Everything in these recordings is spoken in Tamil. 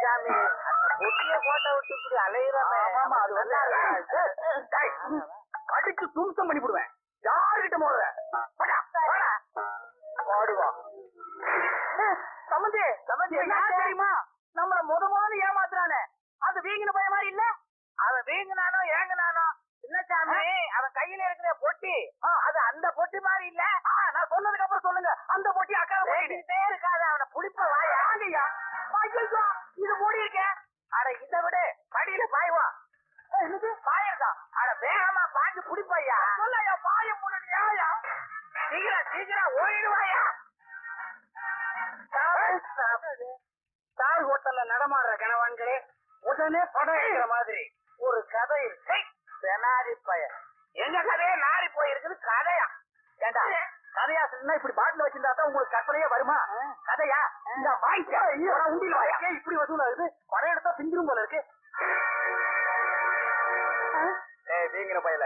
சாமி அந்த கோட்டை விட்டு இப்படி அலையிறமே அடிச்சு தும்சம் பண்ணி விடுவேன். யாருகிட்ட போடுற பாடுவா சமந்தி சமந்தி தெரியுமா? நம்மள முதல்ல ஏமாத்துறானே அது வீங்கின பய மாதிரி இல்ல. அவன் வீங்கினானோ ஏங்கினானோ சின்னசாமி அவன் கையில இருக்கிற பொட்டி அது அந்த பொட்டி மாதிரி இல்ல. நான் சொன்னதுக்கு அப்புறம் சொல்லுங்க. அந்த பொட்டி அக்கா போயிட்டே இருக்காது. அவனை புடிப்ப வாயா இது மூடி இருக்க. அட இதை விட படியில பாய்வா பாயிருக்கா. அட வேகமா பாய்ச்சி புடிப்பையா சொல்லையா பாய முடியா சீக்கிரம் சீக்கிரம் ஓடிடுவாயா. ஸ்டார் ஹோட்டல்ல நடமாடுற கணவான்களே உடனே படம் எடுக்கிற மாதிரி ஒரு கதை நாரி பய. எங்க கதையே நாரி போயிருக்குது கதையா? ஏண்டா கதையா சொன்னா இப்படி பாட்டில் வச்சிருந்தா தான் உங்களுக்கு கற்பனையே வருமா? கதையா இந்த வாய்க்கா உண்டியில வாய்க்கே இப்படி வசூல் ஆகுது. படம் எடுத்தா பிஞ்சிரும் போல இருக்கு. வீங்கிற பயல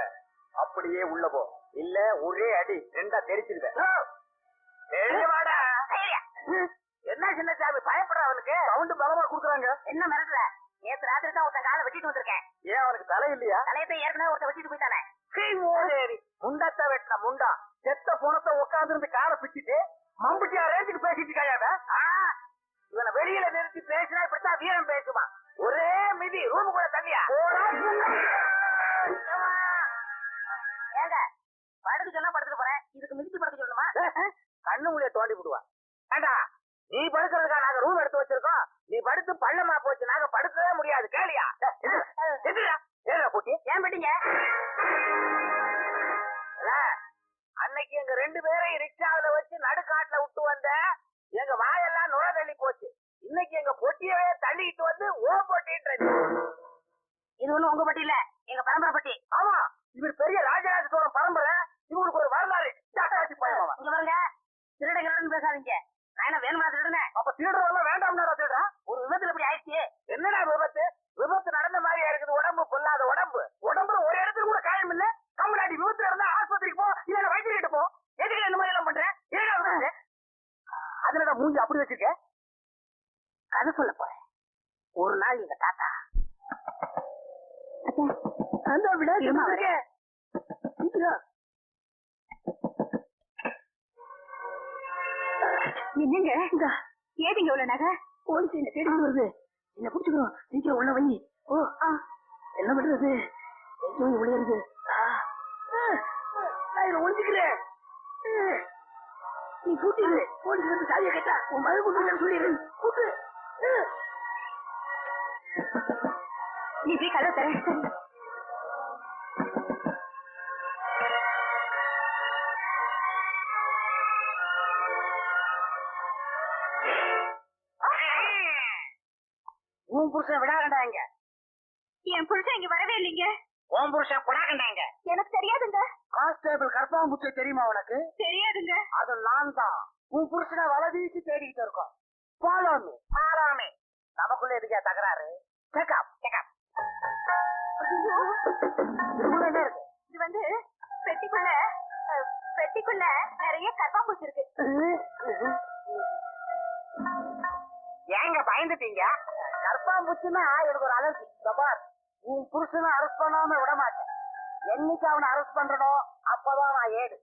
அப்படியே உள்ள போ. இல்ல ஒரே அடி ரெண்டா தெரிச்சிருவேன். என்ன சின்ன சாமி பயப்படுற? அவனுக்கு சவுண்ட் பலமா குடுக்குறாங்க. என்ன மிரட்டுற? நேத்து ராத்திரி தான் ஒருத்தன் காலை வெட்டிட்டு வந்திருக்கேன். ஏன் அவனுக்கு தலை இல்லையா? தலையத்தை ஏற்கனவே ஒருத்தன் வெட்டிட்டு போயிட்டானே. முண்டத்தை வெட்டின முண்டா செத்த போனத்தை உட்கார்ந்து இருந்து காலை பிச்சுட்டு மம்புட்டியா ரேஞ்சுக்கு பேசிட்டு இருக்காயாவ. இவனை வெளியில நிறுத்தி பேசினா இப்படித்தான் வீரம் பேசுவான். ஒரே மிதி ரூம் கூட தள்ளியா ஏங்க படுத்து சொன்னா படுத்துட்டு போறேன். இதுக்கு மிதிச்சு படுத்து சொல்லணுமா? கண்ணு முடிய தோண்டி விடுவா. ஏண்டா நீ படுக்கிறதுக்கா நாங்க ரூம் எடுத்து வச்சிருக்கோம். நீ படுத்து பள்ளமா போச்சு. நாங்க படுக்கவே முடியாது. கேளியா போட்டி ஏன் பெட்டீங்க? அன்னைக்கு எங்க ரெண்டு பேரையும் ரிக்ஷாவில வச்சு நடுக்காட்டுல விட்டு வந்த எங்க வாயெல்லாம் நுர தள்ளி போச்சு. இன்னைக்கு எங்க பொட்டியவே தள்ளிட்டு வந்து ஓ பொட்டின்றது. இது ஒண்ணும் உங்க பட்டி இல்ல, எங்க பரம்பரை பட்டி. ஆமா இவர் பெரிய ராஜராஜ சோழன் பரம்பரை. இவங்களுக்கு ஒரு வரலாறு. இங்க பாருங்க திருடங்கன்னு பேசாதீங்க. நான் என்ன வேணுமா திருடுனேன்? அப்ப திருடுறவங்க வேண்டாம்னா திருடுறா? ஒரு விபத்துல இப்படி ஆயிடுச்சு. என்னடா விபத்து? விபத்து நடந்த மாதிரியா இருக்குது. உடம்பு பொல்லாத உடம்பு. உடம்புல ஒரு இடத்துல கூட காயம் இல்ல. கம்முடாடி விபத்துல இருந்தா ஆஸ்பத்திரிக்கு போ, இல்ல வைத்திய கிட்ட போ. எதுக்கு இந்த மாதிரி எல்லாம் பண்றேன்? அதனடா மூஞ்சி அப்படி வச்சிருக்க. கதை சொல்ல போறேன். ஒரு நாள் எங்க தாத்தா அந்த விட என்னங்க ஏதிங்க உள்ள நகை போலீஸ் என்ன தேடி வருது. என்ன பிடிச்சுக்கிறோம். சீக்கிரம் உள்ள வை. ஓ என்ன பண்றது? விளையாடுது. ஒழிச்சுக்கிறேன். நீ கூட்டிடு. போலீஸ் வந்து சாதியை கேட்டா உன் மது கூட்டு சொல்லிடு. கூட்டு நீ போய் கதை தர. உன் புருஷன் விடாகண்டாங்க. என் புருஷன் இங்க வரவே இல்லைங்க. உன் புருஷன் விடாகண்டாங்க. எனக்கு தெரியாதுங்க. கான்ஸ்டேபிள் கற்பாம்பூச்சி தெரியுமா உனக்கு? தெரியாதுங்க. அது நான் தான். உன் புருஷனை வலை வீசி தேடிக்கிட்டு இருக்கோம். பாலாமி பாலாமி நமக்குள்ள எதுக்கா தகராறு? Checkup checkup. இது வந்து பெட்டிக்குள்ள நிறைய கற்பாம்பூச்சி இருக்கு. ஏங்க பயந்துட்டீங்க? கற்பாம்பூச்சின்னா எனக்கு ஒரு அலர்ஜி. உன் புருஷனை அரெஸ்ட் பண்ணாம விட மாட்டேன். என்னைக்கு அவனை அரெஸ்ட் பண்றனோ அப்பதான் நான் ஏடு.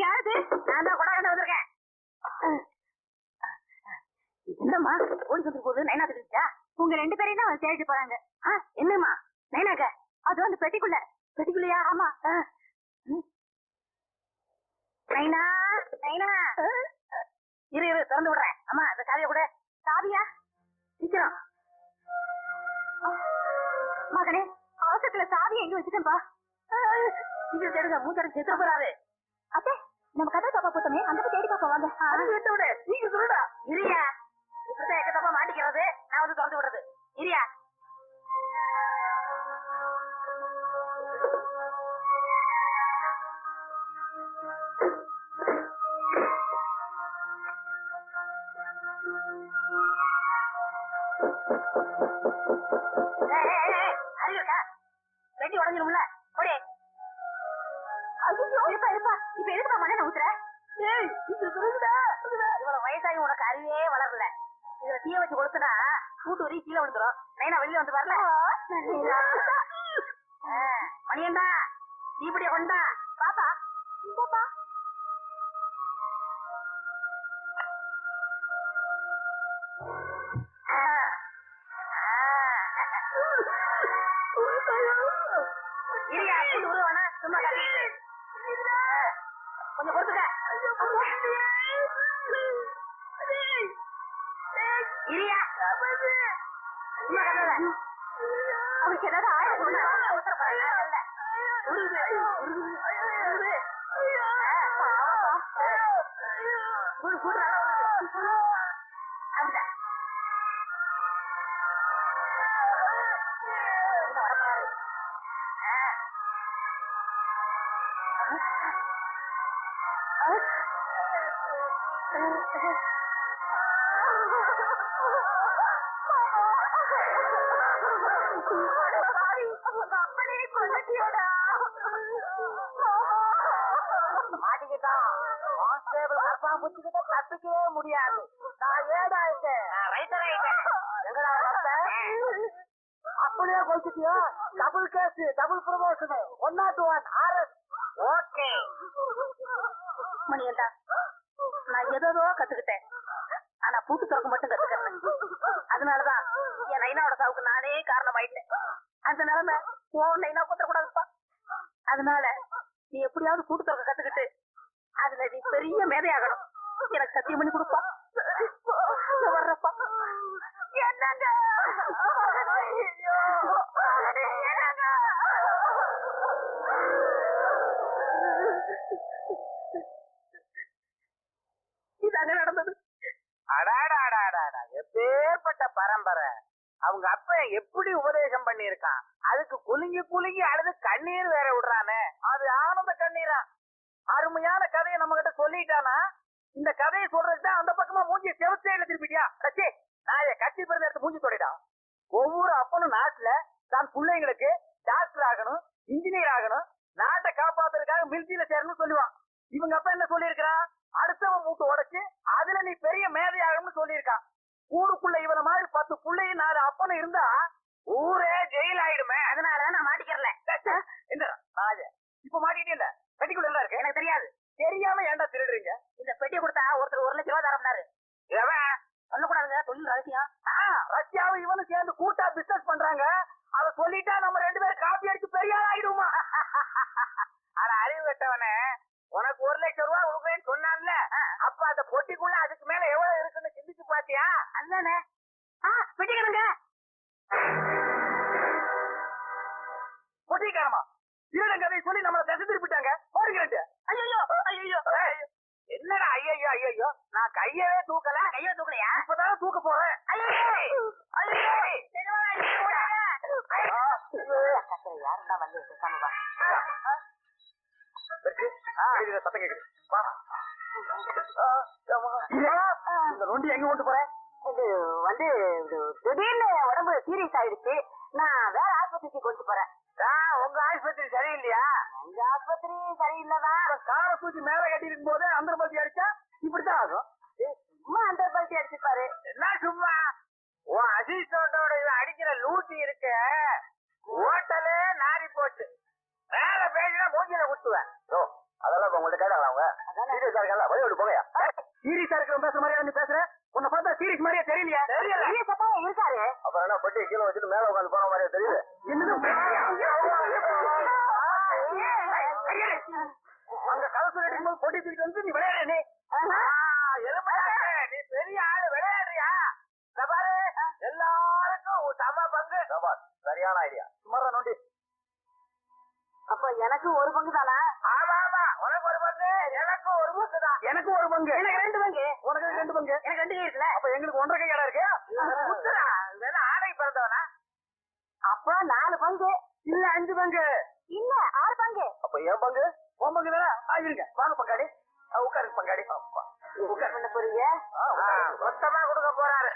யாரு? நான் தான் கொடாகண்ட வந்திருக்கேன். என்னம்மா போலீஸ் வந்து போகுது? நைனா தெரிஞ்சா? உங்க ரெண்டு பேரையும் தான் தேடிட்டு போறாங்க. என்னம்மா நைனாக்க? அது வந்து பெட்டிக்குள்ளையா? ஆமா. நைனா நைனா இரு திறந்து விடுறேன். ஆமா இந்த சாவிய கூட. சாவியா? சீக்கிரம் மகனே. அவசரத்துல சாவியை எங்க வச்சுட்டேன்பா. சீக்கிரம் தேடுங்க. மூச்சடை செத்து போறாரு. அத்தே நம்ம கதை தப்பா போட்டோமே. அங்க போய் தேடி பாப்பா வாங்க. விட நீங்க சொல்லுடா. இரியா இப்படிதான் எங்க தப்பா மாட்டிக்கிறது. நான் வந்து திறந்து விடுறது. இரியா வெட்டி உடஞ்சிரும்ல போடி. இருப்பா இருப்பா, இப்ப எதுக்கு மண்ணெண்ண ஊத்துற? இவ்வளவு வயசாகி உனக்கு அறிவே வளரல. இதுல தீய வச்சு கொடுத்தனா கூட்டு வரி கீழே விழுந்துரும். நைனா வெளியில வந்து வரல. மணியண்டா தீப்படிய கொண்டா பாப்பா. இரியா கூட்டு உருவானா சும்மா கொஞ்சம் பொறுத்துக்க. இரியா சும்மா கதற. அவனுக்கு ஏதாவது ஆயிரம் மாட்டிக்கிட்டான். கான்ஸ்டேபிள் கரப்பான் புடிச்சுக்கிட்ட தப்பிக்கவே முடியாது. நான் ஏடா ஆயிட்டேன். எங்கடா அப்படியே கொடுத்துட்டியோ? Double case, double promotion, 101 RS. Okay மணியண்டா, நான் ஏதோ கத்துக்கிட்டேன். ஆனா பூட்டு திறக்க மட்டும் கத்துக்கிறேன். அதனாலதான் என் நைனாவோட சாவுக்கு நானே காரணம் ஆயிட்டேன். அந்த நிலைமை உன் நைனா குத்தக்கூடாதுப்பா. அதனால நீ எப்படியாவது பூட்டு திறக்க கத்துக்கிட்டு அதுல நீ பெரிய மேதையாகணும். எனக்கு சத்தியம் பண்ணி கொடுப்பா. வர்றப்பா. என்னங்க இதாங்க நடந்தது. எப்பேற்பட்ட பரம்பரை. அவங்க அப்ப எப்படி உபதேசம் பண்ணிருக்கான். அதுக்கு குலுங்கி குலுங்கி அழுது கண்ணீர் வேற விடுறானே. அது ஆனந்த கண்ணீரா. அருமையான கதையை நம்ம கிட்ட சொல்லிட்டானா இந்த கதையை சொல்றதுதான் அந்த பக்கமா மூஞ்சி செவச்சையில திருப்பிட்டியா? கட்சி நான் கட்சி பிறந்த எடுத்து மூஞ்சி தொடைடா. ஒவ்வொரு அப்பனும் நாட்டுல தான் பிள்ளைங்களுக்கு டாக்டர் ஆகணும், இன்ஜினியர் ஆகணும், நாட்டை காப்பாத்துறதுக்காக மிலிட்டரியில சேரணும்னு சொல்லுவான். இவங்க அப்ப என்ன சொல்லியிருக்கிறான்? அடுத்தவன் மூட்டு உடைச்சு அதுல நீ பெரிய மேதை ஆகணும்னு சொல்லியிருக்கான். ஊருக்குள்ள இவன மாதிரி 10 பிள்ளையும் 4 அப்பனும் இருந்தா ஊரே ஜெயில் ஆயிடுமே. அதனால நான் மாட்டிக்கிறல. இப்ப மாட்டிக்கிட்டே இல்ல, பெட்டிக்குள்ள எல்லாம் இருக்கு. எனக்கு தெரியாது. தெரியாம ஏன்டா திருடுறீங்க? இந்த பெட்டியை கொடுத்தா ஒருத்தர் 1 லட்சம் ரூபாய் தரப்படாரு. சொல்லக்கூடாதுங்க, தொழில் ரகசியம். ரஷ்யாவும் இவனும் சேர்ந்து கூட்டா பிசினஸ் பண்றாங்க. அத சொல்லிட்டா நம்ம 2 பேரும் காப்பி அடிச்சு பெரிய ஆள் ஆயிடுமா? அட அறிவு கட்டவனே, உனக்கு 1 லட்சம் ரூபாய் கொடுப்பேன்னு சொன்னான்ல, அப்ப அந்த பொட்டிக்குள்ள அதுக்கு மேல எவ்வளவு இருக்குன்னு சிந்திச்சு பாத்தியா? அதுதானே பெட்டிக்காரங்க. பொட்டிக்காரமா திருடன் கதையை சொல்லி நம்மளை திசை திருப்பிட்டாங்க. ஓடுகிறேன். ஐயோ ஐயோ என்னடா ஐயோ ஐயோ, நான் கையவே தூக்கல. கையவே தூக்கலையா? இப்பதான் தூக்க போறேன். யாருடா வந்து சத்தம் கேக்குது. இந்த நொண்டி எங்க கொண்டு போறேன்? இது வந்து திடீர்னு உடம்பு சீரியஸ் ஆயிடுச்சு. நான் வேற ஆஸ்பத்திரிக்கு கொண்டு போறேன். உங்க ஆஸ்பத்திரி சரியில்லையா? எங்க ஆஸ்பத்திரி சரியில்லைதான். கார தூக்கி மேல கட்டிருக்கும் போது அந்த பல்ட்டி அடிச்சா இப்படித்தான் ஆகும். சும்மா அந்த பல்ட்டி அடிச்சுப்பாரு. என்ன சும்மா? உன் அசிஸ்டோட அடிக்கிற லூட்டி இருக்க ஹோட்டலே நாரி போச்சு. மேல பேசினா மூஞ்சில குத்துவேன். அதெல்லாம் உங்கள்ட்ட கேட்டாங்களா? அவங்க சீரியஸா இருக்கா? வழியோடு போகையா? சீரியஸா இருக்கிற பேசுற மாதிரியா நீ பேசுற? உன்னை பார்த்தா சீரியஸ் மாதிரியா தெரியலையா? தெரியல இருக்காரு. அப்புறம் என்ன பட்டி கீழே வச்சுட்டு மேல உட்காந்து போன மாதிரியா தெரியுது? அங்க கதை சொல்லிட்டு போது பொட்டி தூக்கிட்டு வந்து நீ விளையாடு. நீ பெரிய ஆளு விளையாடுறியா? பாரு எல்லாருக்கும் சம பங்கு. சரியான ஐடியா. சுமாரா நோண்டி. அப்ப எனக்கு ஒரு பங்கு தானா? ஆமா ஆமா, உனக்கு ஒரு பங்கு, எனக்கு ஒரு பங்கு தான். எனக்கு ஒரு பங்கு, எனக்கு 2 பங்கு. உனக்கு 2 பங்கு, எனக்கு 2 கை இருக்குல்ல. அப்ப எங்களுக்கு 1.5 கை இடம் இருக்கு. ஆடைக்கு பிறந்தவனா? அப்ப 4 பங்கு இல்ல 5 பங்கு இல்ல 6 பங்கு. அப்ப என் பங்கு உன் பங்கு தானே? ஆகிருங்க. வாங்க பங்காளி, உட்காருங்க பங்காளி. உட்கார் பண்ண போறீங்க? மொத்தமா கொடுக்க போறாரு.